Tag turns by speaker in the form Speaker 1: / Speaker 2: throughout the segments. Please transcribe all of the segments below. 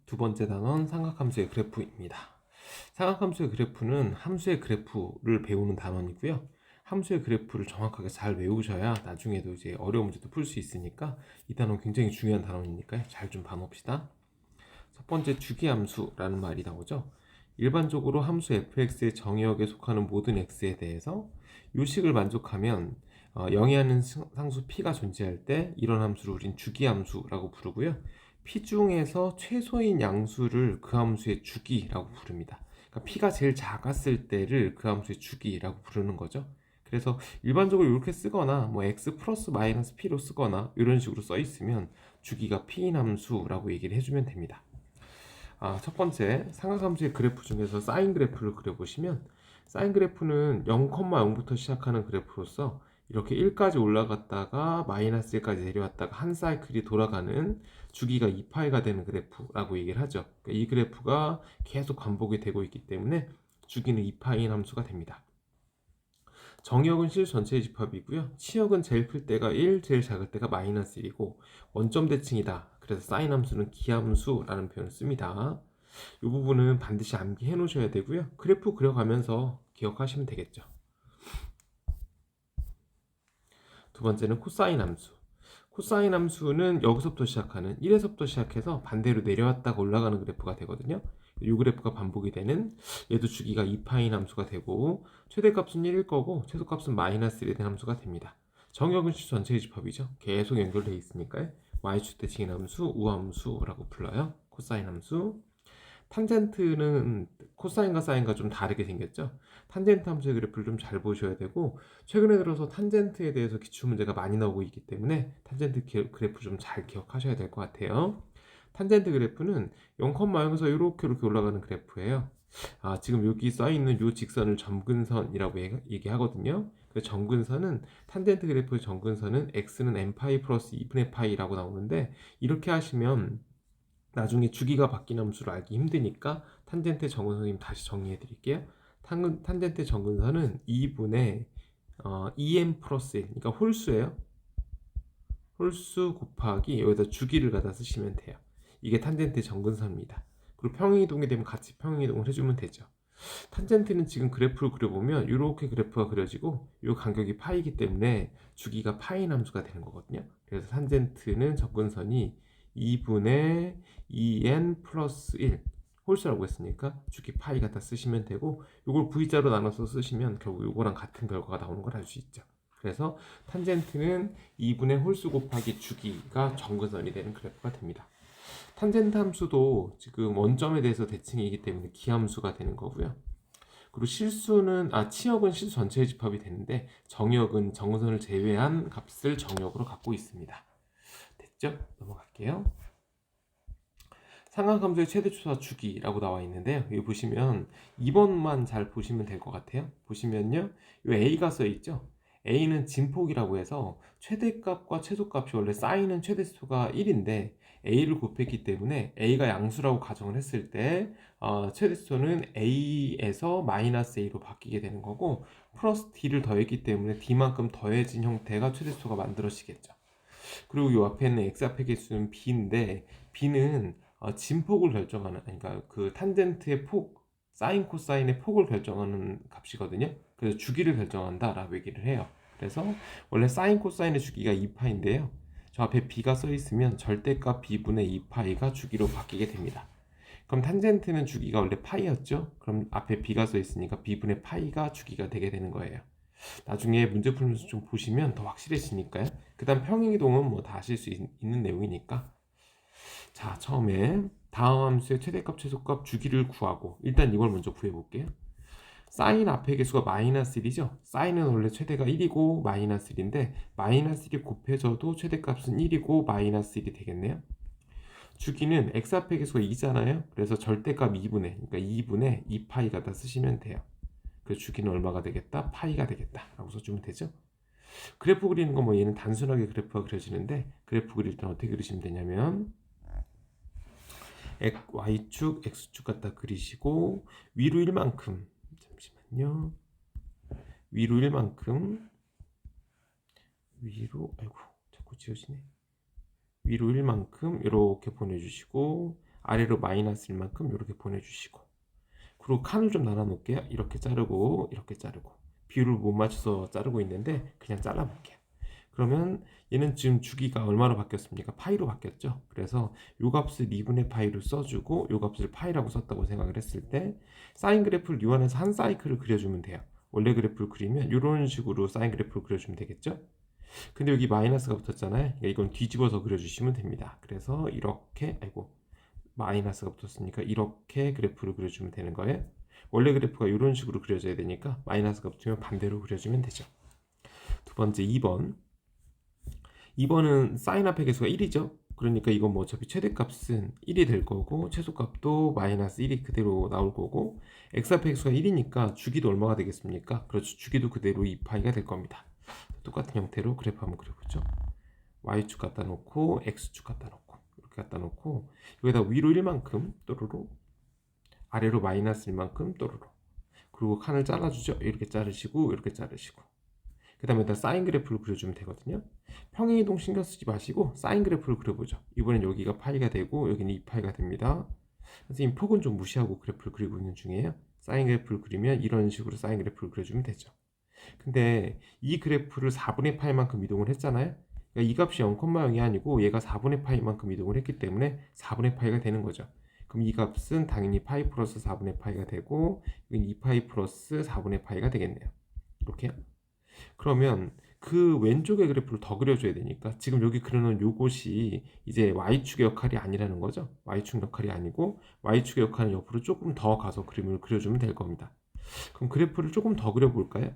Speaker 1: 두 번째 단원 삼각함수의 그래프입니다. 삼각함수의 그래프는 함수의 그래프를 배우는 단원이고요. 함수의 그래프를 정확하게 잘 외우셔야 나중에도 이제 어려운 문제도 풀 수 있으니까 이 단원 굉장히 중요한 단원이니까요. 잘 좀 봐봅시다. 첫 번째 주기함수라는 말이 나오죠. 일반적으로 함수 fx의 정의역에 속하는 모든 x에 대해서 요식을 만족하면 영위하는 상수 p가 존재할 때 이런 함수를 우린 주기함수라고 부르고요. p 중에서 최소인 양수를 그 함수의 주기라고 부릅니다. 그러니까 p가 제일 작았을 때를 그 함수의 주기라고 부르는 거죠. 그래서 일반적으로 이렇게 쓰거나 뭐 x 플러스 마이너스 p로 쓰거나 이런 식으로 써 있으면 주기가 p인 함수라고 얘기를 해주면 됩니다. 첫 번째 삼각함수의 그래프 중에서 사인 그래프를 그려보시면 사인 그래프는 0,0부터 시작하는 그래프로서 이렇게 1까지 올라갔다가 마이너스 1까지 내려왔다가 한 사이클이 돌아가는 주기가 2파이가 되는 그래프라고 얘기를 하죠. 그러니까 이 그래프가 계속 반복이 되고 있기 때문에 주기는 2파인 함수가 됩니다. 정역은 실 전체의 집합이고요. 치역은 제일 클 때가 1, 제일 작을 때가 마이너스 1이고 원점 대칭이다. 그래서 사인 함수는 기함수라는 표현을 씁니다. 이 부분은 반드시 암기해 놓으셔야 되고요. 그래프 그려가면서 기억하시면 되겠죠. 두 번째는 코사인 함수. 코사인 함수는 여기서부터 시작하는 1에서부터 시작해서 반대로 내려왔다가 올라가는 그래프가 되거든요. 이 그래프가 반복이 되는 얘도 주기가 2파인 함수가 되고 최대값은 1일 거고 최소값은 마이너스 1이 된 함수가 됩니다. 정역은 실 전체의 집합이죠. 계속 연결되어 있으니까요. y축 대칭인 함수, 우함수라고 불러요. 코사인 함수. 탄젠트는 코사인과 사인과 좀 다르게 생겼죠. 탄젠트 함수의 그래프를 좀 잘 보셔야 되고 최근에 들어서 탄젠트에 대해서 기출문제가 많이 나오고 있기 때문에 탄젠트 그래프 좀 잘 기억하셔야 될 것 같아요. 탄젠트 그래프는 0,0에서 이렇게 올라가는 그래프예요. 지금 여기 써있는 이 직선을 점근선이라고 얘기하거든요. 그 점근선은 탄젠트 그래프의 점근선은 x는 n파이 플러스 2분의 파이라고 나오는데 이렇게 하시면 나중에 주기가 바뀐 함수를 알기 힘드니까 탄젠트 정근선님 다시 정리해 드릴게요. 탄젠트 정근선은 2분의 2n 플러스 1, 그러니까 홀수예요. 홀수 곱하기 여기다 주기를 갖다 쓰시면 돼요. 이게 탄젠트 정근선입니다. 그리고 평행이동이 되면 같이 평행이동을 해주면 되죠. 탄젠트는 지금 그래프를 그려보면 이렇게 그래프가 그려지고 이 간격이 파이기 때문에 주기가 파인 함수가 되는 거거든요. 그래서 탄젠트는 접근선이 2분의 2n 플러스 1 홀수라고 했으니까 주기 파이 갖다 쓰시면 되고 이걸 V자로 나눠서 쓰시면 결국 이거랑 같은 결과가 나오는 걸 알 수 있죠. 그래서 탄젠트는 2분의 홀수 곱하기 주기가 정근선이 되는 그래프가 됩니다. 탄젠트 함수도 지금 원점에 대해서 대칭이기 때문에 기함수가 되는 거고요. 그리고 치역은 실수 전체의 집합이 되는데 정역은 정근선을 제외한 값을 정역으로 갖고 있습니다. 됐죠? 넘어갈게요. 삼각함수의 최대초사 주기라고 나와 있는데요. 여기 보시면 2번만 잘 보시면 될 것 같아요. 보시면요, 이 A가 써 있죠. A는 진폭이라고 해서 최대값과 최소값이 원래 쌓이는 최대수가 1인데 A를 곱했기 때문에 A가 양수라고 가정을 했을 때 최대수는 A에서 마이너스 A로 바뀌게 되는 거고 플러스 D를 더했기 때문에 D만큼 더해진 형태가 최대수가 만들어지겠죠. 그리고 이 앞에 있는 x 앞의 개수는 b인데 b는 진폭을 결정하는, 그러니까 그 탄젠트의 폭, 사인 코사인의 폭을 결정하는 값이거든요. 그래서 주기를 결정한다라고 얘기를 해요. 그래서 원래 사인 코사인의 주기가 2파인데요. 저 앞에 b가 써 있으면 절대값 b분의 2파이가 주기로 바뀌게 됩니다. 그럼 탄젠트는 주기가 원래 파이였죠? 그럼 앞에 b가 써 있으니까 b분의 파이가 주기가 되게 되는 거예요. 나중에 문제 풀면서 좀 보시면 더 확실해지니까요. 그 다음 평행이동은 뭐 다 아실 수 있는 내용이니까. 자, 처음에 다음 함수의 최대값, 최소값 주기를 구하고 일단 이걸 먼저 구해볼게요. 사인 앞의 개수가 마이너스 1이죠. 사인은 원래 최대가 1이고 마이너스 1인데 마이너스 1이 곱해져도 최대값은 1이고 마이너스 1이 되겠네요. 주기는 x 앞의 개수가 2잖아요. 그래서 절대값 2분의, 그러니까 2분의 2파이 갖다 쓰시면 돼요. 그 주기는 얼마가 되겠다? 파이가 되겠다 라고 써주면 되죠. 그래프 그리는 거 뭐 얘는 단순하게 그래프가 그려지는데 그래프 그릴 때는 어떻게 그리시면 되냐면 y축, x축 갖다 그리시고 위로 1만큼, 잠시만요, 위로 1만큼, 아이고 자꾸 지워지네, 위로 1만큼 이렇게 보내주시고 아래로 마이너스 1만큼 이렇게 보내주시고, 그리고 칸을 좀 나눠 놓을게요. 이렇게 자르고 이렇게 자르고, 비율을 못 맞춰서 자르고 있는데 그냥 잘라 볼게요. 그러면 얘는 지금 주기가 얼마로 바뀌었습니까? 파이로 바뀌었죠. 그래서 요 값을 2분의 파이로 써주고 요 값을 파이라고 썼다고 생각을 했을 때 사인 그래프를 이용해서 한 사이클을 그려주면 돼요. 원래 그래프를 그리면 이런 식으로 사인 그래프를 그려주면 되겠죠. 근데 여기 마이너스가 붙었잖아요. 그러니까 이건 뒤집어서 그려주시면 됩니다. 그래서 이렇게, 아이고, 마이너스가 붙었으니까 이렇게 그래프를 그려주면 되는 거예요. 원래 그래프가 이런 식으로 그려져야 되니까 마이너스가 붙으면 반대로 그려주면 되죠. 두 번째 2번. 2번은 사인 앞의 개수가 1이죠. 그러니까 이건 뭐 어차피 최대값은 1이 될 거고 최소값도 마이너스 1이 그대로 나올 거고, x 앞의 개수가 1이니까 주기도 얼마가 되겠습니까? 그렇죠. 주기도 그대로 2파이가 될 겁니다. 똑같은 형태로 그래프 한번 그려보죠. y축 갖다 놓고 x축 갖다 놓고 이렇게 갖다 놓고 여기다 위로 1만큼 또르르, 아래로 마이너스 1만큼 또르르, 그리고 칸을 잘라주죠. 이렇게 자르시고 이렇게 자르시고, 그 다음에 사인 그래프를 그려주면 되거든요. 평행이동 신경 쓰지 마시고 사인 그래프를 그려보죠. 이번엔 여기가 파이가 되고 여기는 2파이가 됩니다. 선생님 폭은 좀 무시하고 그래프를 그리고 있는 중이에요. 사인 그래프를 그리면 이런 식으로 사인 그래프를 그려주면 되죠. 근데 이 그래프를 4분의 파이만큼 이동을 했잖아요. 그러니까 이 값이 0,0이 아니고 얘가 4분의 파이만큼 이동을 했기 때문에 4분의 파이가 되는 거죠. 그럼 이 값은 당연히 파이 플러스 4분의 파이가 되고 여기는 2파이 플러스 4분의 파이가 되겠네요. 이렇게요. 그러면 그 왼쪽의 그래프를 더 그려줘야 되니까 지금 여기 그려놓은 요것이 이제 y축의 역할이 아니라는 거죠. y축 역할이 아니고 y축의 역할은 옆으로 조금 더 가서 그림을 그려주면 될 겁니다. 그럼 그래프를 조금 더 그려볼까요?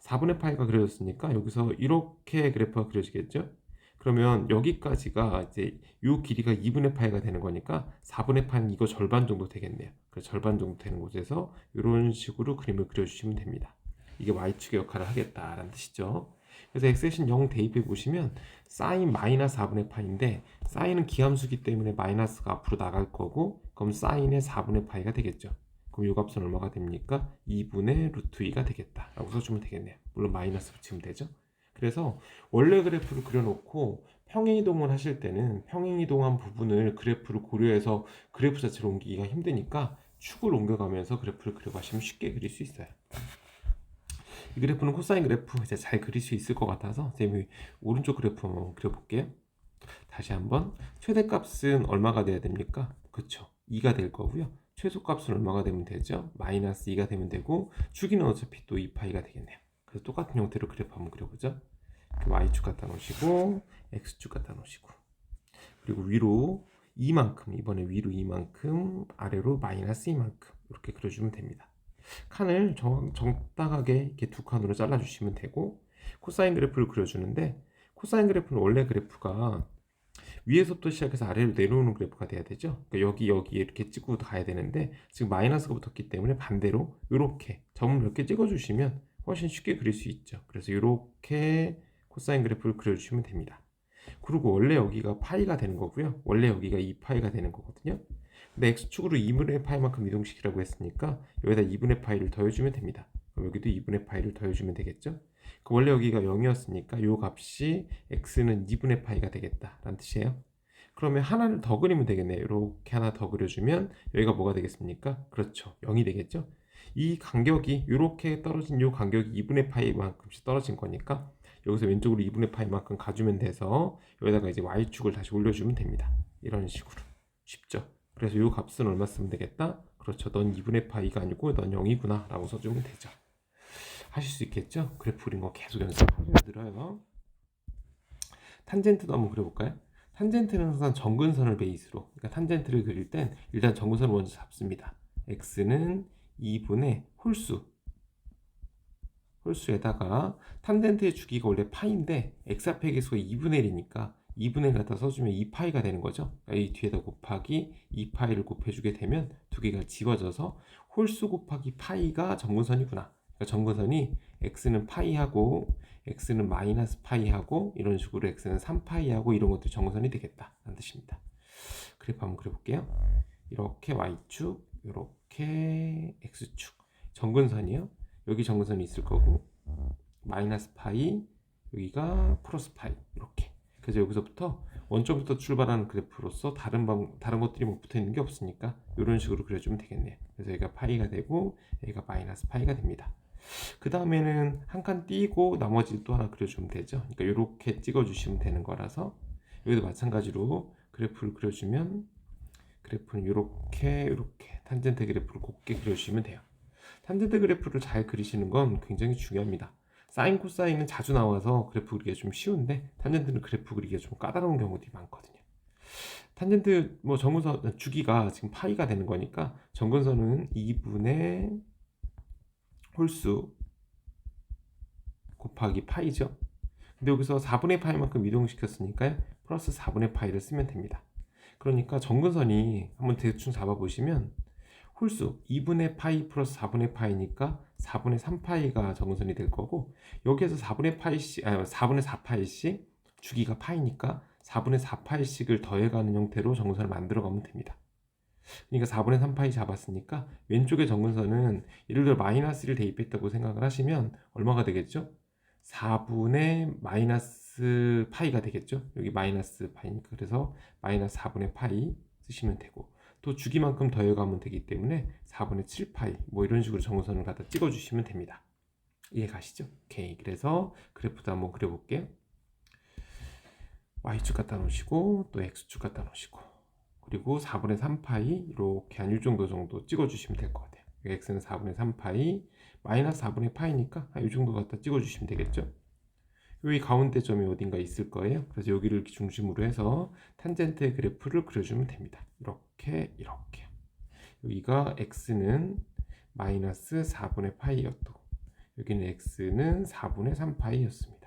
Speaker 1: 4분의 파이가 그려졌으니까 여기서 이렇게 그래프가 그려지겠죠? 그러면 여기까지가 이제 요 길이가 2분의 파이가 되는 거니까 4분의 파이는 이거 절반 정도 되겠네요. 그래서 절반 정도 되는 곳에서 이런 식으로 그림을 그려주시면 됩니다. 이게 y축의 역할을 하겠다라는 뜻이죠. 그래서 x신 0 대입해 보시면 사인 마이너스 4분의 파이인데 사인은 기함수기 때문에 마이너스가 앞으로 나갈 거고, 그럼 사인의 4분의 파이가 되겠죠. 그럼 이 값은 얼마가 됩니까? 2분의 루트 2가 되겠다 라고 써주면 되겠네요. 물론 마이너스 붙이면 되죠. 그래서 원래 그래프를 그려놓고 평행이동을 하실 때는 평행이동한 부분을 그래프를 고려해서 그래프 자체로 옮기기가 힘드니까 축을 옮겨가면서 그래프를 그려가시면 쉽게 그릴 수 있어요. 이 그래프는 코사인 그래프 이제 잘 그릴 수 있을 것 같아서 선생님이 오른쪽 그래프 한번 그려볼게요. 다시 한번 최대값은 얼마가 돼야 됩니까? 그렇죠. 2가 될 거고요. 최소값은 얼마가 되면 되죠? 마이너스 2가 되면 되고, 주기는 어차피 또 2파이가 되겠네요. 그래서 똑같은 형태로 그래프 한번 그려보죠. y축 갖다 놓으시고 x축 갖다 놓으시고, 그리고 위로 2만큼, 이번에 위로 2만큼, 아래로 마이너스 2만큼 이렇게 그려주면 됩니다. 칸을 적당하게 이렇게 두 칸으로 잘라주시면 되고, 코사인 그래프를 그려주는데 코사인 그래프는 원래 그래프가 위에서부터 시작해서 아래로 내려오는 그래프가 돼야 되죠. 그러니까 여기 이렇게 찍고 가야 되는데 지금 마이너스가 붙었기 때문에 반대로 이렇게 점을 몇 개 찍어주시면 훨씬 쉽게 그릴 수 있죠. 그래서 이렇게 코사인 그래프를 그려주시면 됩니다. 그리고 원래 여기가 파이가 되는 거고요. 원래 여기가 2파이가 되는 거거든요. 근데 x축으로 2분의 파이만큼 이동시키라고 했으니까 여기다 2분의 파이를 더해주면 됩니다. 그럼 여기도 2분의 파이를 더해주면 되겠죠. 원래 여기가 0이었으니까 요 값이 x는 2분의 파이가 되겠다라는 뜻이에요. 그러면 하나를 더 그리면 되겠네요. 이렇게 하나 더 그려주면 여기가 뭐가 되겠습니까? 그렇죠. 0이 되겠죠. 이 간격이 이렇게 떨어진 요 간격이 2분의 파이만큼씩 떨어진 거니까 여기서 왼쪽으로 2분의 파이만큼 가주면 돼서 여기다가 이제 y축을 다시 올려주면 됩니다. 이런 식으로. 쉽죠? 그래서 요 값은 얼마 쓰면 되겠다? 그렇죠. 넌 2분의 파이가 아니고 넌 0이구나 라고 써주면 되죠. 하실 수 있겠죠? 그래프 그린 거 계속 연습하셔야 들어요. 탄젠트도 한번 그려볼까요? 탄젠트는 항상 정근선을 베이스로, 그러니까 탄젠트를 그릴 땐 일단 정근선을 먼저 잡습니다. x는 2분의 홀수에다가 탄젠트의 주기가 원래 파인데 x 앞의 개수가 2분의 1이니까 2분의 1 갖다 써주면 2파이가 되는 거죠. 그러니까 이 뒤에다 곱하기 2파이를 곱해주게 되면 두 개가 집어져서 홀수 곱하기 파이가 정근선이구나. 그러니까 정근선이 x는 파이하고 x는 마이너스 파이하고 이런 식으로 x는 3파이하고 이런 것도 정근선이 되겠다 라는 뜻입니다. 그래프 한번 그려볼게요. 이렇게 y축, 이렇게 x축, 정근선이요. 여기 정근선이 있을 거고 마이너스 파이, 여기가 플러스 파이, 이렇게 그래서 여기서부터 원점부터 출발하는 그래프로서 다른 것들이 뭐 붙어 있는 게 없으니까 이런 식으로 그려주면 되겠네요. 그래서 여기가 파이가 되고 여기가 마이너스 파이가 됩니다. 그 다음에는 한 칸 띄고 나머지 또 하나 그려주면 되죠. 그러니까 이렇게 찍어주시면 되는 거라서 여기도 마찬가지로 그래프를 그려주면 그래프는 이렇게 탄젠트 그래프를 곱게 그려주시면 돼요. 탄젠트 그래프를 잘 그리시는 건 굉장히 중요합니다. 사인, 코사인은 자주 나와서 그래프 그리기가 좀 쉬운데 탄젠트는 그래프 그리기가 좀 까다로운 경우들이 많거든요. 탄젠트 뭐 정근선 주기가 지금 파이가 되는 거니까 정근선은 2분의 홀수 곱하기 파이죠. 근데 여기서 4분의 파이만큼 이동시켰으니까 플러스 4분의 파이를 쓰면 됩니다. 그러니까 정근선이 한번 대충 잡아보시면 홀수 2분의 파이 플러스 4분의 파이니까 4분의 3파이가 정근선이 될 거고 여기에서 4분의 파이씩 4분의 4파이씩 주기가 파이니까 4분의 4파이씩을 더해가는 형태로 정근선을 만들어가면 됩니다. 그러니까 4분의 3파이 잡았으니까 왼쪽의 정근선은 예를 들어 마이너스를 대입했다고 생각을 하시면 얼마가 되겠죠? 4분의 마이너스 파이가 되겠죠? 여기 마이너스 파이니까 그래서 마이너스 4분의 파이 쓰시면 되고 또 주기만큼 더해가면 되기 때문에 4분의 7파이 뭐 이런 식으로 정선을 갖다 찍어주시면 됩니다. 이해 가시죠? 오케이. 그래서 그래프도 한번 그려볼게요. Y축 갖다 놓으시고 또 X축 갖다 놓으시고 그리고 4분의 3파이 이렇게 한 1정도 찍어주시면 될 것 같아요. X는 4분의 3파이 마이너스 4분의 파이니까 한 이 정도 갖다 찍어주시면 되겠죠. 여기 가운데 점이 어딘가 있을 거예요. 그래서 여기를 중심으로 해서 탄젠트의 그래프를 그려주면 됩니다. 이렇게 여기가 X는 마이너스 4분의 파이였고 여기는 X는 4분의 3파이였습니다.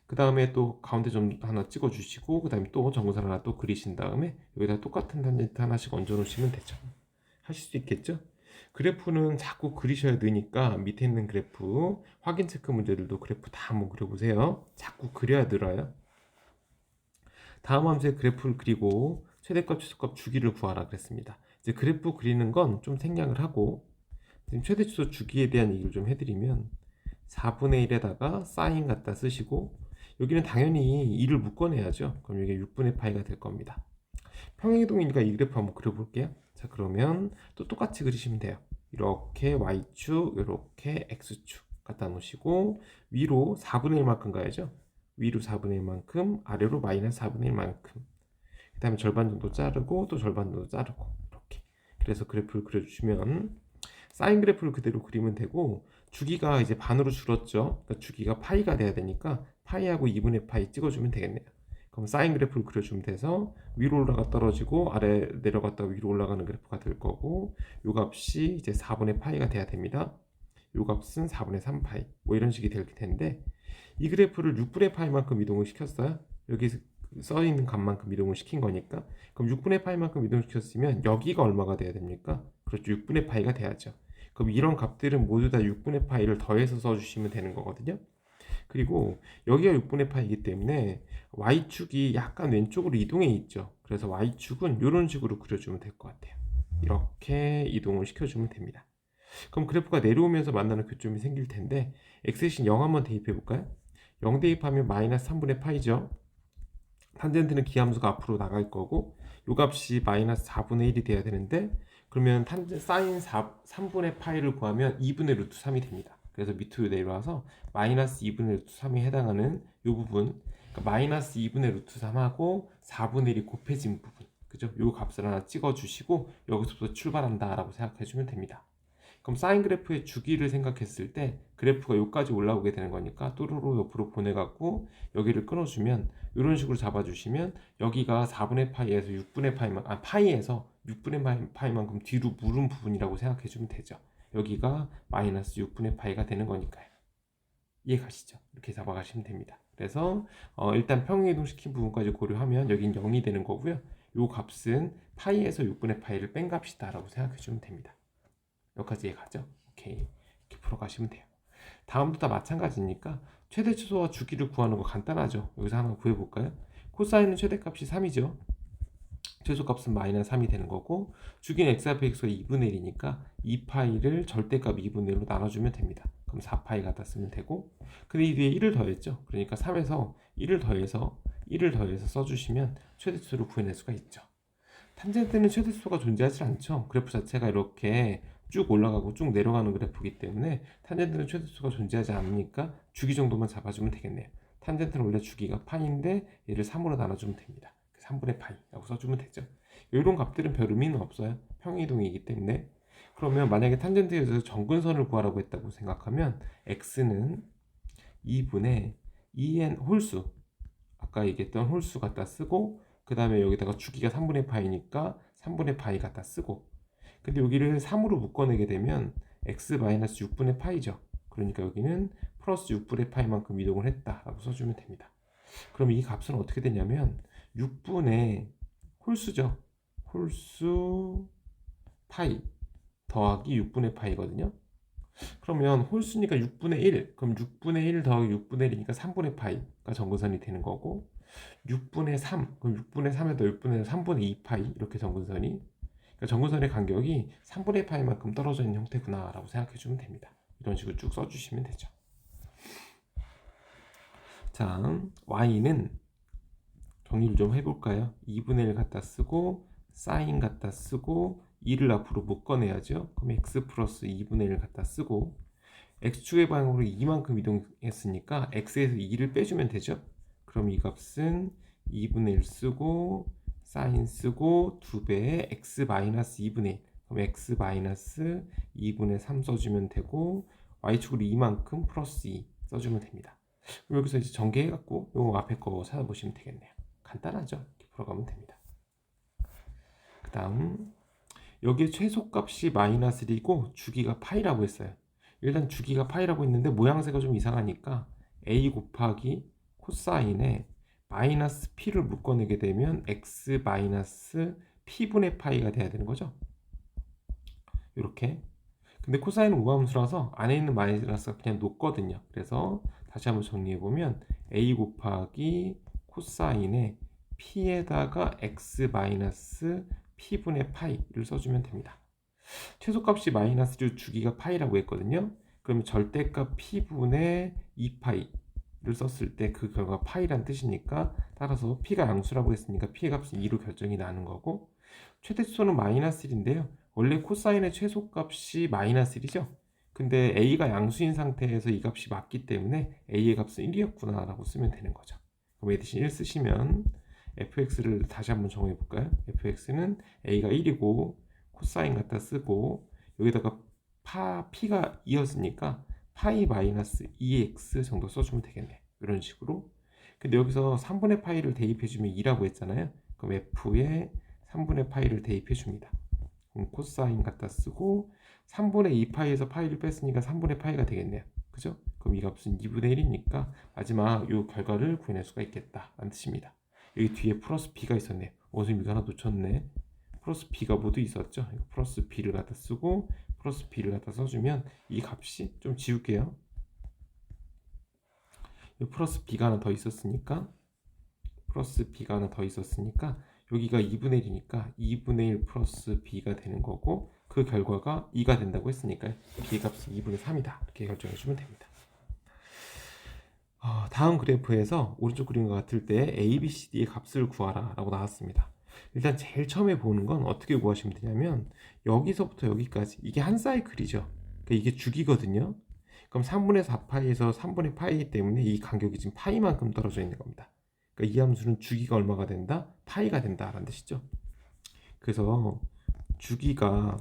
Speaker 1: 그 다음에 또 가운데 점 하나 찍어주시고 그 다음에 또 정근선 하나 또 그리신 다음에 여기다 똑같은 탄젠트 하나씩 얹어 놓으시면 되죠. 하실 수 있겠죠? 그래프는 자꾸 그리셔야 되니까 밑에 있는 그래프 확인 체크 문제들도 그래프 다 한번 그려보세요. 자꾸 그려야 늘어요. 다음 함수에 그래프를 그리고 최대값, 최소값 주기를 구하라 그랬습니다. 이제 그래프 그리는 건 좀 생략을 하고 지금 최대 최소 주기에 대한 얘기를 좀 해드리면 4분의 1에다가 사인 갖다 쓰시고 여기는 당연히 2를 묶어내야죠. 그럼 이게 6분의 파이가 될 겁니다. 평행이동이니까 이 그래프 한번 그려볼게요. 자, 그러면 또 똑같이 그리시면 돼요. 이렇게 Y축, 이렇게 X축 갖다 놓으시고 위로 4분의 1만큼 가야죠. 위로 4분의 1만큼, 아래로 마이너스 4분의 1만큼. 그 다음에 절반 정도 자르고 또 절반 정도 자르고 이렇게. 그래서 그래프를 그려주시면 사인 그래프를 그대로 그리면 되고 주기가 이제 반으로 줄었죠. 그러니까 주기가 파이가 돼야 되니까 파이하고 2분의 파이 찍어주면 되겠네요. 그럼 사인 그래프를 그려주면 돼서 위로 올라가 떨어지고 아래 내려갔다가 위로 올라가는 그래프가 될 거고 요 값이 이제 4분의 파이가 돼야 됩니다. 요 값은 4분의 3파이 뭐 이런 식이 될 텐데 이 그래프를 6분의 파이만큼 이동을 시켰어요. 여기 써 있는 값만큼 이동을 시킨 거니까 그럼 6분의 파이만큼 이동시켰으면 여기가 얼마가 돼야 됩니까? 그렇죠. 6분의 파이가 돼야죠. 그럼 이런 값들은 모두 다 6분의 파이를 더해서 써주시면 되는 거거든요. 그리고 여기가 6분의 파이기 때문에 Y축이 약간 왼쪽으로 이동해 있죠. 그래서 Y축은 이런 식으로 그려주면 될 것 같아요. 이렇게 이동을 시켜주면 됩니다. 그럼 그래프가 내려오면서 만나는 교점이 생길 텐데 X신 0 한번 대입해 볼까요? 0 대입하면 마이너스 3분의 파이죠. 탄젠트는 기함수가 앞으로 나갈 거고 요 값이 마이너스 4분의 1이 돼야 되는데 그러면 사인 3분의 파이를 구하면 2분의 루트 3이 됩니다. 그래서 밑으로 내려와서 마이너스 2분의 루트 3에 해당하는 이 부분 그러니까 마이너스 2분의 루트 3하고 4분의 1이 곱해진 부분 그죠? 요 값을 하나 찍어주시고 여기서부터 출발한다 라고 생각해주면 됩니다. 그럼 사인 그래프의 주기를 생각했을 때 그래프가 여기까지 올라오게 되는 거니까 또르르 옆으로 보내갖고 여기를 끊어주면 이런 식으로 잡아주시면 여기가 4분의 파이에서 6분의 파이만 파이에서 6분의 파이만큼 뒤로 물은 부분이라고 생각해주면 되죠. 여기가 마이너스 6분의 파이가 되는 거니까요. 이해 가시죠? 이렇게 잡아가시면 됩니다. 그래서 일단 평행이동 시킨 부분까지 고려하면 여긴 0이 되는 거고요. 요 값은 파이에서 6분의 파이를 뺀 값이다 라고 생각해주면 됩니다. 여기까지 이해가죠? 오케이. 이렇게 풀어가시면 돼요. 다음도 다 마찬가지니까 최대 최소와 주기를 구하는 거 간단하죠. 여기서 하나 구해볼까요? 코사인은 최대값이 3이죠. 최소값은 마이너스 3이 되는 거고 주기는 x 앞에 x가 2분의 1이니까 2파이를 절대값 2분의 1로 나눠주면 됩니다. 그럼 4파이 갖다 쓰면 되고, 근데 이 뒤에 1을 더했죠. 그러니까 3에서 1을 더해서 써주시면 최대수를 구해낼 수가 있죠. 탄젠트는 최대수가 존재하지 않죠. 그래프 자체가 이렇게 쭉 올라가고 쭉 내려가는 그래프이기 때문에 탄젠트는 최대수가 존재하지 않으니까 주기 정도만 잡아주면 되겠네요. 탄젠트는 원래 주기가 파인데 얘를 3으로 나눠주면 됩니다. 3분의 파이라고 써주면 되죠. 이런 값들은 별 의미는 없어요. 평행이동이기 때문에. 그러면 만약에 탄젠트에서 정근선을 구하라고 했다고 생각하면 x는 2분의 2n 홀수, 아까 얘기했던 홀수 갖다 쓰고, 그 다음에 여기다가 주기가 3분의 파이니까 3분의 파이 갖다 쓰고, 근데 여기를 3으로 묶어내게 되면 x-6분의 파이죠. 그러니까 여기는 플러스 6분의 파이만큼 이동을 했다라고 써주면 됩니다. 그럼 이 값은 어떻게 되냐면 6분의 홀수죠. 홀수 파이 더하기 6분의 파이거든요. 그러면 홀수니까 6분의 1, 그럼 6분의 1 더하기 6분의 1이니까 3분의 파이가 정근선이 되는 거고, 6분의 3, 그럼 6분의 3에다 6분의 3분의 2 파이, 이렇게 정근선이, 그러니까 정근선의 간격이 3분의 파이만큼 떨어져 있는 형태구나 라고 생각해 주면 됩니다. 이런 식으로 쭉 써주시면 되죠. 자, y는 정리를 좀 해볼까요? 2분의 1 갖다 쓰고 사인 갖다 쓰고 2를 앞으로 묶어내야죠. 그럼 x 플러스 2분의 1 갖다 쓰고, x축의 방향으로 2만큼 이동했으니까 x에서 2를 빼주면 되죠. 그럼 이 값은 2분의 1 쓰고 사인 쓰고 2배의 x-2분의 1, 그럼 x-2분의 3 써주면 되고, y축으로 2만큼 플러스 2 써주면 됩니다. 그럼 여기서 이제 전개해갖고 요 앞에 거 찾아보시면 되겠네요. 간단하죠? 이렇게 풀어가면 됩니다. 그 다음 여기에 최소값이 -1이고 주기가 파이라고 했어요. 일단 주기가 파이라고 했는데 모양새가 좀 이상하니까 a 곱하기 코사인에 마이너스 p를 묶어내게 되면 x 마이너스 p분의 파이가 돼야 되는 거죠. 이렇게. 근데 코사인은 우함수라서 안에 있는 마이너스가 그냥 녹거든요. 그래서 다시 한번 정리해보면 a 곱하기 코사인에 p에다가 x 마이너스 p분의 파이를 써주면 됩니다. 최소값이 마이너스 주기가 파이라고 했거든요. 그러면 절대값 p분의 2파이를 썼을 때 그 결과 파이란 뜻이니까, 따라서 p가 양수라고 했으니까 p의 값은 2로 결정이 나는 거고, 최대수는 -1인데요. 원래 코사인의 최소값이 -1이죠. 근데 a가 양수인 상태에서 이 값이 맞기 때문에 a의 값은 1이었구나 라고 쓰면 되는 거죠. 그럼 a 대신 1 쓰시면 fx를 다시 한번 정해 볼까요? fx는 a가 1이고 코사인 갖다 쓰고, 여기다가 p가 2였으니까 파이 마이너스 2x 정도 써주면 되겠네. 이런 식으로. 근데 여기서 3분의 파이를 대입해주면 2라고 했잖아요. 그럼 f에 3분의 파이를 대입해줍니다. 그럼 코사인 갖다 쓰고 3분의 2파이에서 파이를 뺐으니까 3분의 파이가 되겠네요. 그죠? 그럼 이 값은 2분의 1이니까 마지막 이 결과를 구해낼 수가 있겠다 라는 뜻입니다. 여기 뒤에 플러스 b가 있었네요. 선생님 이거 하나 놓쳤네. 플러스 b가 모두 있었죠. 플러스 b를 갖다 쓰고 플러스 b를 갖다 써주면 이 값이, 좀 지울게요. 플러스 b가 하나 더 있었으니까, 여기가 2분의 1이니까 2분의 1 플러스 b가 되는 거고, 그 결과가 2가 된다고 했으니까 b의 값은 2분의 3이다 이렇게 결정해 주면 됩니다. 다음 그래프에서 오른쪽 그림과 같을 때 a, b, c, d의 값을 구하라 라고 나왔습니다. 일단 제일 처음에 보는 건 어떻게 구하시면 되냐면, 여기서부터 여기까지 이게 한 사이클이죠. 그러니까 이게 주기거든요. 그럼 3분의 4파이에서 3분의 파이이기 때문에 이 간격이 지금 파이만큼 떨어져 있는 겁니다. 그러니까 이 함수는 주기가 얼마가 된다? 파이가 된다 라는 뜻이죠. 그래서 주기가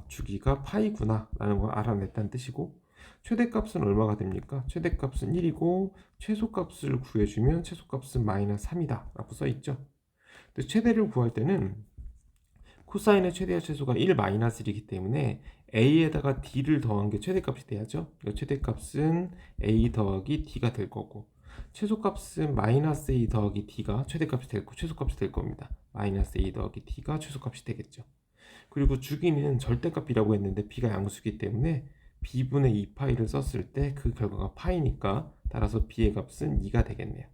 Speaker 1: 파이구나 라는 걸 알아냈다는 뜻이고, 최대값은 얼마가 됩니까? 최대값은 1이고 최소값을 구해주면 최소값은 -3이다 라고 써있죠. 근데 최대를 구할 때는 코사인의 최대와 최소가 1 -1이기 때문에 a에다가 d를 더한 게 최대값이 돼야죠. 그러니까 최대값은 a 더하기 d가 될 거고, 최소값은 -a 더하기 d가 최대값이 될 거, 최소값이 될 겁니다. -a 더하기 d가 최소값이 되겠죠. 그리고 주기는 절대값이라고 했는데 b가 양수기 때문에 b분의 2파이를 썼을 때 그 결과가 파이니까, 따라서 b의 값은 2가 되겠네요.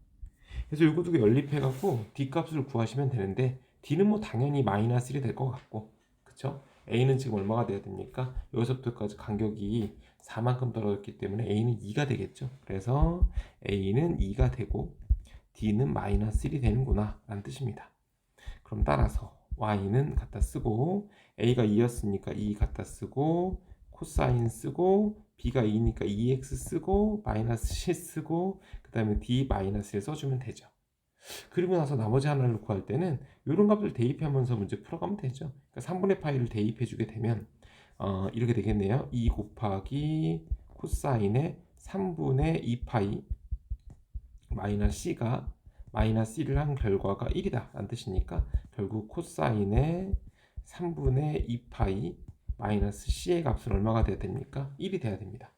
Speaker 1: 그래서 이거 두 개 연립해갖고 d 값을 구하시면 되는데, d는 뭐 당연히 -1이 될 것 같고, 그쵸? a는 지금 얼마가 돼야 됩니까? 여기서부터까지 간격이 4만큼 떨어졌기 때문에 A는 2가 되겠죠. 그래서 A는 2가 되고 D는 마이너스 1이 되는구나 라는 뜻입니다. 그럼 따라서 Y는 갖다 쓰고 A가 2였으니까 2 갖다 쓰고 코사인 쓰고 B가 2니까 2x 쓰고 마이너스 C 쓰고 그 다음에 D 마이너스 1 써주면 되죠. 그리고 나서 나머지 하나를 구할 때는 이런 값을 대입하면서 문제 풀어가면 되죠. 그러니까 3분의 파이를 대입해 주게 되면 이렇게 되겠네요. 2 곱하기 코사인의 3분의 2파이 마이너스 C가 마이너스 1을 한 결과가 1이다 라는 뜻이니까 결국 코사인의 3분의 2파이 마이너스 C의 값은 얼마가 돼야 됩니까? 1이 돼야 됩니다.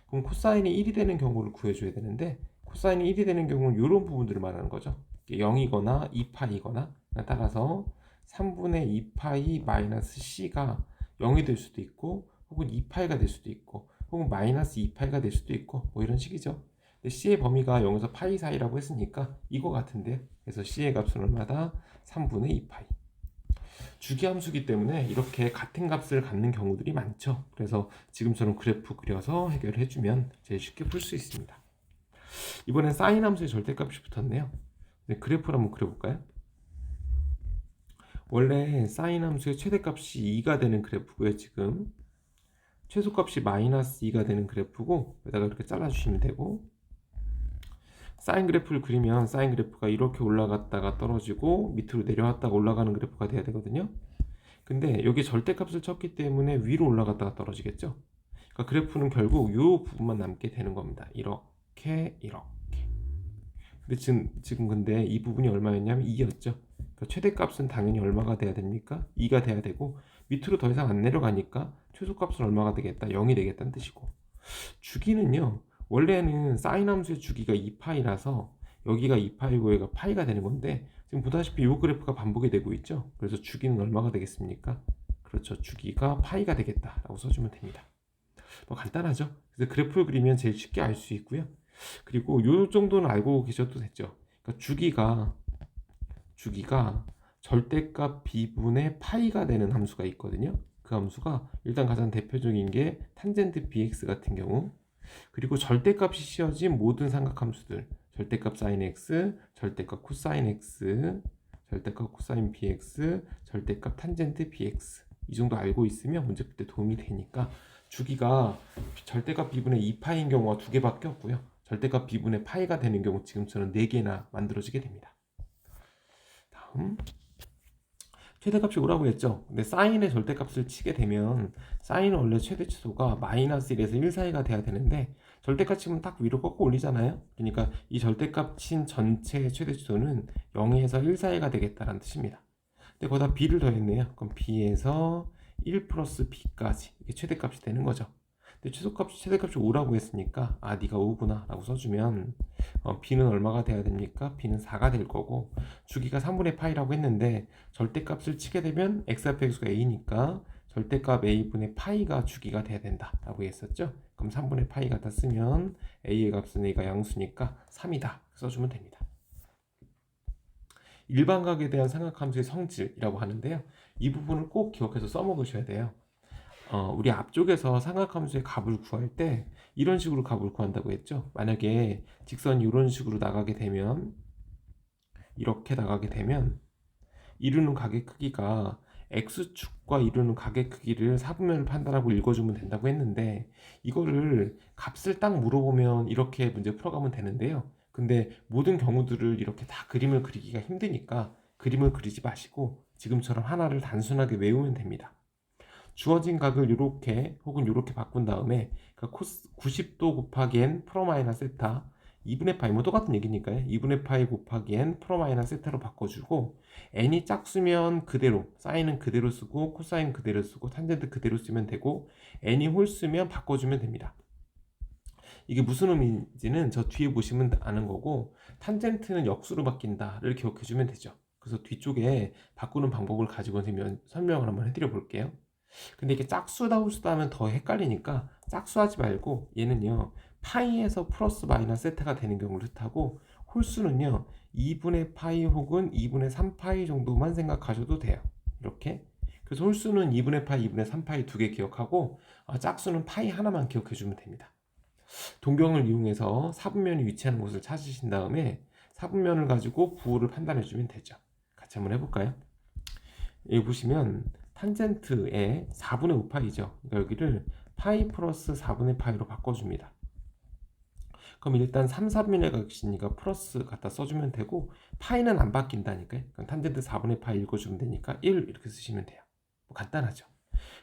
Speaker 1: 그럼 코사인이 1이 되는 경우를 구해줘야 되는데 코사인이 1이 되는 경우는 이런 부분들을 말하는 거죠. 0이거나 2파이거나 따라서 3분의 2파이 마이너스 C가 0이 될 수도 있고 혹은 2파이가 될 수도 있고 혹은 마이너스 2파이가 될 수도 있고 뭐 이런 식이죠. 근데 C의 범위가 0에서 파이 사이라고 했으니까 이거 같은데요. 그래서 C의 값은 얼마다? 3분의 2파이. 주기함수기 때문에 이렇게 같은 값을 갖는 경우들이 많죠. 그래서 지금처럼 그래프 그려서 해결해주면 제일 쉽게 풀 수 있습니다. 이번엔 사인 함수의 절대값이 붙었네요. 그래프를 한번 그려볼까요? 원래 사인 함수의 최대값이 2가 되는 그래프고요. 지금 최소값이 마이너스 2가 되는 그래프고 여기다가 이렇게 잘라주시면 되고 사인 그래프를 그리면 사인 그래프가 이렇게 올라갔다가 떨어지고 밑으로 내려왔다가 올라가는 그래프가 돼야 되거든요. 근데 여기 절대값을 쳤기 때문에 위로 올라갔다가 떨어지겠죠. 그러니까 그래프는 결국 이 부분만 남게 되는 겁니다. 이렇게. 근데 지금 근데 이 부분이 얼마였냐면 2였죠. 그러니까 최대값은 당연히 얼마가 돼야 됩니까? 2가 돼야 되고 밑으로 더 이상 안 내려가니까 최소값은 얼마가 되겠다? 0이 되겠다는 뜻이고 주기는요. 원래는 사인 함수의 주기가 2파이라서 여기가 2파이고 여기가 파이가 되는 건데 지금 보다시피 이 그래프가 반복이 되고 있죠. 그래서 주기는 얼마가 되겠습니까? 그렇죠. 주기가 파이가 되겠다라고 써주면 됩니다. 뭐 간단하죠. 그래서 그래프를 그리면 제일 쉽게 알 수 있고요. 그리고 이 정도는 알고 계셔도 됐죠. 그러니까 주기가 절대값 b분의 파이가 되는 함수가 있거든요. 그 함수가 일단 가장 대표적인 게 탄젠트 bx 같은 경우, 그리고 절대값이 씌워진 모든 삼각함수들, 절대값 sin x, 절대값 코사인 x, 절대값 코사인 bx, 절대값 탄젠트 bx 이 정도 알고 있으면 문제 풀 때 도움이 되니까 주기가 절대값 b분의 2파이인 경우가 2개밖에 없고요. 절대값 b분의 파이가 되는 경우 지금처럼 4개나 만들어지게 됩니다. 다음 최대값이 오라고 했죠. 근데 사인의 절대값을 치게 되면 사인은 원래 최대치수가 마이너스 1에서 1 사이가 돼야 되는데 절대값 치면 딱 위로 꺾어 올리잖아요. 그러니까 이 절대값 친 전체의 최대치수는 0에서 1 사이가 되겠다는 뜻입니다. 근데 거기다 b를 더했네요. 그럼 b에서 1 플러스 b까지 이게 최대값이 되는 거죠. 근데 최대값이 5라고 했으니까 네가 5구나 라고 써주면 b는 얼마가 돼야 됩니까? b는 4가 될 거고 주기가 3분의 파이라고 했는데 절대값을 치게 되면 x 앞에 x가 a니까 절대값 a분의 파이가 주기가 돼야 된다 라고 했었죠. 그럼 3분의 파이 갖다 쓰면 a의 값은 a가 양수니까 3이다 써주면 됩니다. 일반각에 대한 삼각함수의 성질이라고 하는데요. 이 부분을 꼭 기억해서 써먹으셔야 돼요. 우리 앞쪽에서 삼각함수의 값을 구할 때 이런 식으로 값을 구한다고 했죠. 만약에 직선이 이런 식으로 나가게 되면 이렇게 나가게 되면 이루는 각의 크기가 x축과 이루는 각의 크기를 사분면을 판단하고 읽어주면 된다고 했는데 이거를 값을 딱 물어보면 이렇게 문제 풀어가면 되는데요. 근데 모든 경우들을 이렇게 다 그림을 그리기가 힘드니까 그림을 그리지 마시고 지금처럼 하나를 단순하게 외우면 됩니다. 주어진 각을 이렇게 혹은 이렇게 바꾼 다음에 90도 곱하기 n 프로 마이너스 세타 2분의 파이 뭐 똑같은 얘기니까요. 2분의 파이 곱하기 n 프로 마이너스 세타로 바꿔주고 n이 짝수면 그대로 사인은 그대로 쓰고 코사인 그대로 쓰고 탄젠트 그대로 쓰면 되고 n이 홀수면 바꿔주면 됩니다. 이게 무슨 의미인지는 저 뒤에 보시면 아는 거고 탄젠트는 역수로 바뀐다를 기억해주면 되죠. 그래서 뒤쪽에 바꾸는 방법을 가지고 설명을 한번 해드려 볼게요. 근데 이게 짝수다 홀수다 하면 더 헷갈리니까 짝수하지 말고 얘는요 파이에서 플러스 마이너스 세타가 되는 경우를 뜻하고 홀수는요 2분의 파이 혹은 2분의 3파이 정도만 생각하셔도 돼요. 이렇게. 그래서 홀수는 2분의 파이, 2분의 3파이 두 개 기억하고 짝수는 파이 하나만 기억해 주면 됩니다. 동경을 이용해서 사분면이 위치하는 곳을 찾으신 다음에 사분면을 가지고 부호를 판단해 주면 되죠. 같이 한번 해볼까요? 여기 보시면 탄젠트의 4분의 5파이죠. 그러니까 여기를 파이 플러스 4분의 파이로 바꿔줍니다. 그럼 일단 3, 4분의 값이니까 플러스 갖다 써주면 되고 파이는 안 바뀐다니까요. 그럼 탄젠트 4분의 파이 읽어주면 되니까 1 이렇게 쓰시면 돼요. 뭐 간단하죠.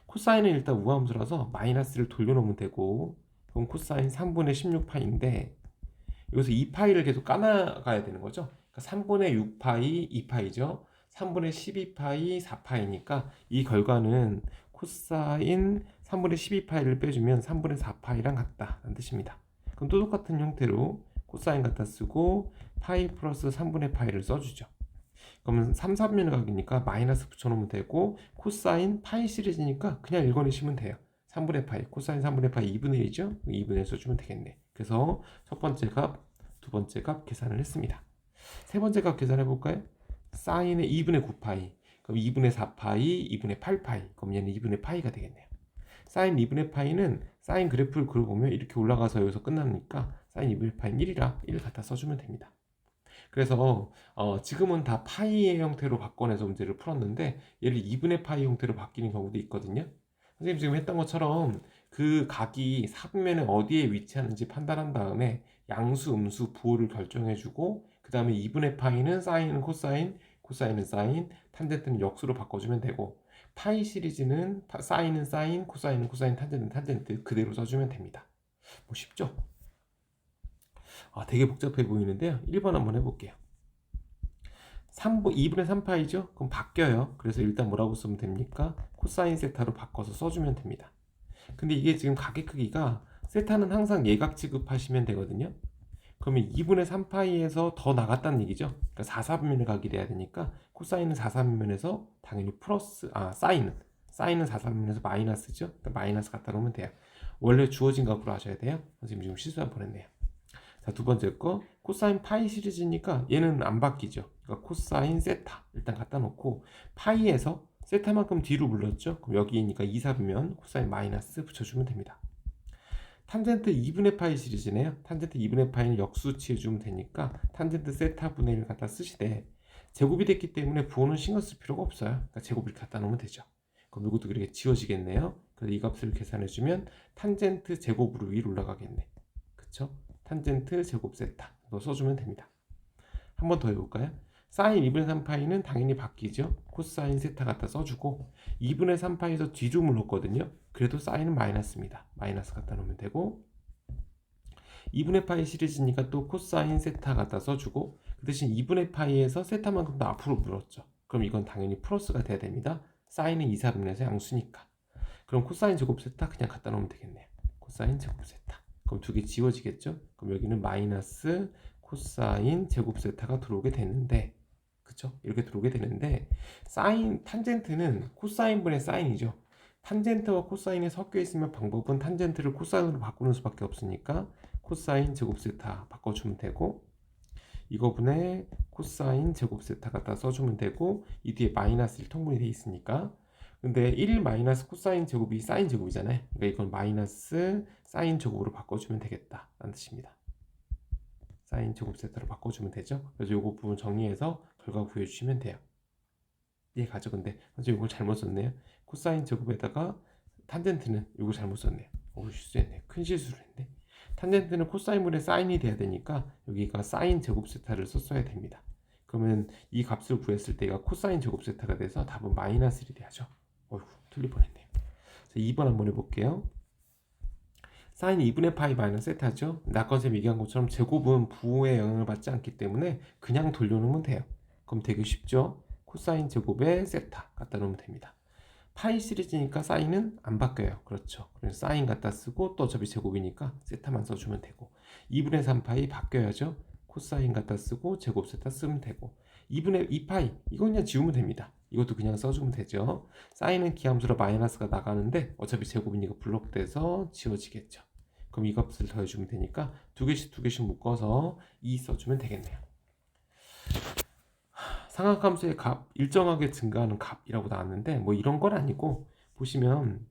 Speaker 1: 코사인은 일단 우함수라서 마이너스를 돌려놓으면 되고 그럼 코사인 3분의 16파이인데 여기서 2파이를 계속 까나가야 되는 거죠. 그러니까 3분의 6파이 2파이죠. 3분의 12파이 4파이니까 이 결과는 코사인 3분의 12파이를 빼주면 3분의 4파이랑 같다라는 뜻입니다. 그럼 또 똑같은 형태로 코사인 갖다 쓰고 파이 플러스 3분의 파이를 써주죠. 그러면 3, 4분의 각이니까 마이너스 붙여놓으면 되고 코사인 파이 시리즈니까 그냥 읽어내시면 돼요. 3분의 파이, 코사인 3분의 파이 2분의 1이죠? 2분의 1 써주면 되겠네. 그래서 첫 번째 값, 두 번째 값 계산을 했습니다. 세 번째 값 계산해 볼까요? 사인의 2분의 9파이, 그럼 2분의 4파이, 2분의 8파이, 그럼 얘는 2분의 파이가 되겠네요. 사인 2분의 파이는 사인 그래프를 그려보면 이렇게 올라가서 여기서 끝나니까 사인 2분의 파이는 1이라 1 갖다 써주면 됩니다. 그래서 지금은 다 파이의 형태로 바꿔내서 문제를 풀었는데 얘를 2분의 파이 형태로 바뀌는 경우도 있거든요. 선생님 지금 했던 것처럼 그 각이 사분면에 어디에 위치하는지 판단한 다음에 양수, 음수, 부호를 결정해주고 그 다음에 2분의 파이는 사인은 코사인, 코사인은 사인, 탄젠트는 역수로 바꿔주면 되고 파이 시리즈는 사인은 사인, 코사인은 코사인, 탄젠트는 탄젠트 그대로 써주면 됩니다. 뭐 쉽죠? 되게 복잡해 보이는데요. 1번 한번 해볼게요. 2분의 3파이죠? 그럼 바뀌어요. 그래서 일단 뭐라고 쓰면 됩니까? 코사인 세타로 바꿔서 써주면 됩니다. 근데 이게 지금 각의 크기가 세타는 항상 예각 취급하시면 되거든요. 그러면 2분의 3파이에서 더 나갔다는 얘기죠. 그러니까 4, 4분면의 각이 돼야 되니까 코사인은 4, 4분면에서 당연히 플러스, 사인은 4, 4분면에서 마이너스죠. 그러니까 마이너스 갖다 놓으면 돼요. 원래 주어진 값으로 하셔야 돼요. 선생님 지금 실수 한 번 했네요. 자, 두 번째 거 코사인 파이 시리즈니까 얘는 안 바뀌죠. 그러니까 코사인 세타 일단 갖다 놓고 파이에서 세타만큼 뒤로 물렀죠. 그럼 여기니까 2, 4면 코사인 마이너스 붙여주면 됩니다. 탄젠트 2분의 파이 시리즈네요. 탄젠트 2분의 파이는 역수 취해주면 되니까 탄젠트 세타 분의 1 갖다 쓰시되 제곱이 됐기 때문에 부호는 신경 쓸 필요가 없어요. 그러니까 제곱을 갖다 놓으면 되죠. 그럼 이것도 그렇게 지워지겠네요. 그래서 이 값을 계산해주면 탄젠트 제곱으로 위로 올라가겠네. 그쵸? 탄젠트 제곱 세타 써주면 됩니다. 한 번 더 해볼까요? 사인 2분의 3파이는 당연히 바뀌죠. 코사인 세타 갖다 써주고 2분의 3파이에서 뒤로 물렀거든요. 그래도 사인은 마이너스입니다. 마이너스 갖다 놓으면 되고 2분의 파이 시리즈니까 또 코사인 세타 갖다 써주고 그 대신 2분의 파이에서 세타만큼 더 앞으로 물었죠. 그럼 이건 당연히 플러스가 돼야 됩니다. 사인은 2, 4분에서 양수니까. 그럼 코사인 제곱 세타 그냥 갖다 놓으면 되겠네요. 코사인 제곱 세타. 그럼 두 개 지워지겠죠? 그럼 여기는 마이너스 코사인 제곱 세타가 들어오게 되는데 그쵸? 이렇게 들어오게 되는데 사인 탄젠트는 코사인분의 사인이죠. 탄젠트와 코사인이 섞여 있으면 방법은 탄젠트를 코사인으로 바꾸는 수밖에 없으니까 코사인 제곱 세타 바꿔주면 되고 이거분의 코사인 제곱 세타 갖다 써주면 되고 이 뒤에 마이너스 1 통분이 돼 있으니까 근데 1 마이너스 코사인 제곱이 사인 제곱이잖아요. 그러니까 이건 마이너스 사인 제곱으로 바꿔주면 되겠다 라는 뜻입니다. 사인 제곱 세타로 바꿔주면 되죠. 그래서 요거 부분 정리해서 결과 구해주시면 돼요. 이해가죠? 근데 먼저 이걸 잘못 썼네요. 코사인 제곱에다가 탄젠트는 이거 잘못 썼네요. 실수했네요. 큰 실수를 했네. 탄젠트는 코사인분의 사인이 돼야 되니까 여기가 사인 제곱 세타를 썼어야 됩니다. 그러면 이 값을 구했을 때가 코사인 제곱 세타가 돼서 답은 마이너스 1이 돼야죠. 어휴, 틀릴 뻔했네요. 자, 2번 한번 해볼게요. 사인 2분의 파이 마이너스 세타죠. 낙건쌤 얘기한 것처럼 제곱은 부호에 영향을 받지 않기 때문에 그냥 돌려놓으면 돼요. 그럼 되게 쉽죠. 코사인 제곱에 세타 갖다 놓으면 됩니다. 파이 시리즈니까 사인은 안 바뀌어요. 그렇죠. 그래서 사인 갖다 쓰고 또 어차피 제곱이니까 세타만 써주면 되고 2분의 3파이 바뀌어야죠. 코사인 갖다 쓰고 제곱 세타 쓰면 되고 2분의 2파이 이건 그냥 지우면 됩니다. 이것도 그냥 써주면 되죠. 사인은 기함수로 마이너스가 나가는데 어차피 제곱이니까 블록돼서 지워지겠죠. 그럼 이 값을 더해주면 되니까 두 개씩 묶어서 2 써주면 되겠네요. 상하함수의 값, 일정하게 증가하는 값이라고 나왔는데 뭐 이런 건 아니고, 보시면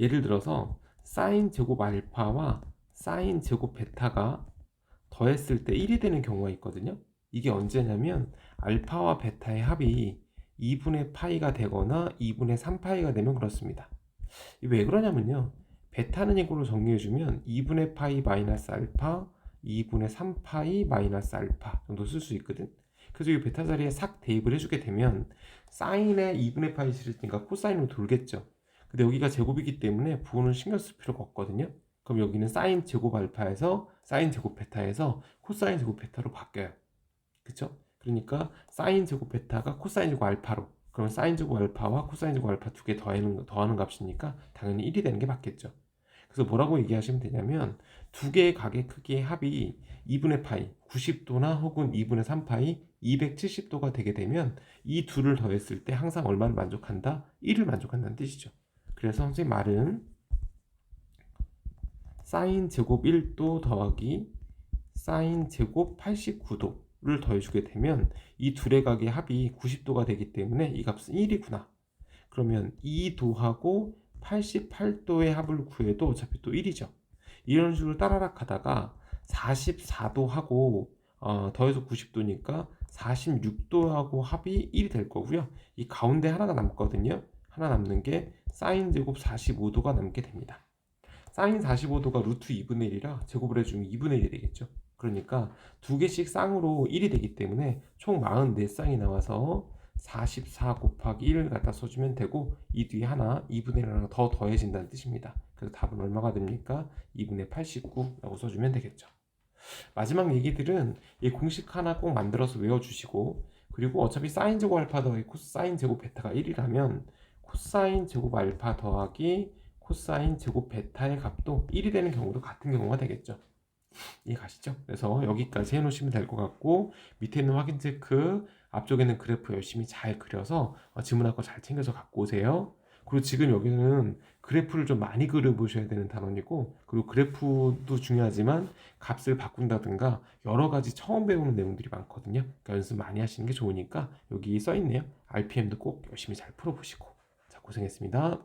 Speaker 1: 예를 들어서 사인 제곱 알파와 사인 제곱 베타가 더했을 때 1이 되는 경우가 있거든요. 이게 언제냐면 알파와 베타의 합이 2분의 파이가 되거나 2분의 3파이가 되면 그렇습니다. 왜 그러냐면요, 베타는 이걸로 정리해주면 2분의 파이 마이너스 알파, 2분의 3파이 마이너스 알파 정도 쓸 수 있거든. 그래서 이 베타 자리에 싹 대입을 해주게 되면 사인에 2분의 파이 실으니까 코사인으로 돌겠죠. 근데 여기가 제곱이기 때문에 부호는 신경 쓸 필요가 없거든요. 그럼 여기는 사인 제곱 알파에서 사인 제곱 베타에서 코사인 제곱 베타로 바뀌어요. 그쵸? 그러니까 사인 제곱 베타가 코사인 제곱 알파로, 그럼 사인 제곱 알파와 코사인 제곱 알파 두 개 더하는 값이니까 당연히 1이 되는 게 맞겠죠. 그래서 뭐라고 얘기하시면 되냐면 두 개의 각의 크기의 합이 2분의 파이 90도나 혹은 2분의 3파이 270도가 되게 되면 이 둘을 더했을 때 항상 얼마를 만족한다? 1을 만족한다는 뜻이죠. 그래서 선생님 말은 사인 제곱 1도 더하기 사인 제곱 89도를 더해주게 되면 이 둘의 각의 합이 90도가 되기 때문에 이 값은 1이구나. 그러면 2도하고 88도의 합을 구해도 어차피 또 1이죠. 이런 식으로 따라락 하다가 44도하고 더해서 90도니까 46도하고 합이 1이 될 거고요. 이 가운데 하나가 남거든요. 하나 남는 게 사인 제곱 45도가 남게 됩니다. 사인 45도가 루트 2분의 1이라 제곱을 해주면 2분의 1이 되겠죠. 그러니까 두 개씩 쌍으로 1이 되기 때문에 총 44쌍이 나와서 44 곱하기 1을 갖다 써주면 되고, 이 뒤에 하나 2분의 1 하나 더 더해진다는 뜻입니다. 그래서 답은 얼마가 됩니까? 2분의 89라고 써주면 되겠죠. 마지막 얘기들은 이 공식 하나 꼭 만들어서 외워주시고, 그리고 어차피 사인 제곱 알파 더하기 코사인 제곱 베타가 1이라면 코사인 제곱 알파 더하기 코사인 제곱 베타의 값도 1이 되는 경우도 같은 경우가 되겠죠. 이해가시죠? 그래서 여기까지 해놓으시면 될 것 같고, 밑에 있는 확인 체크, 앞쪽에 있는 그래프 열심히 잘 그려서 지문할 거 잘 챙겨서 갖고 오세요. 그리고 지금 여기는 그래프를 좀 많이 그려보셔야 되는 단원이고, 그리고 그래프도 중요하지만 값을 바꾼다든가 여러 가지 처음 배우는 내용들이 많거든요. 그러니까 연습 많이 하시는 게 좋으니까 여기 써있네요. RPM도 꼭 열심히 잘 풀어보시고. 자, 고생했습니다.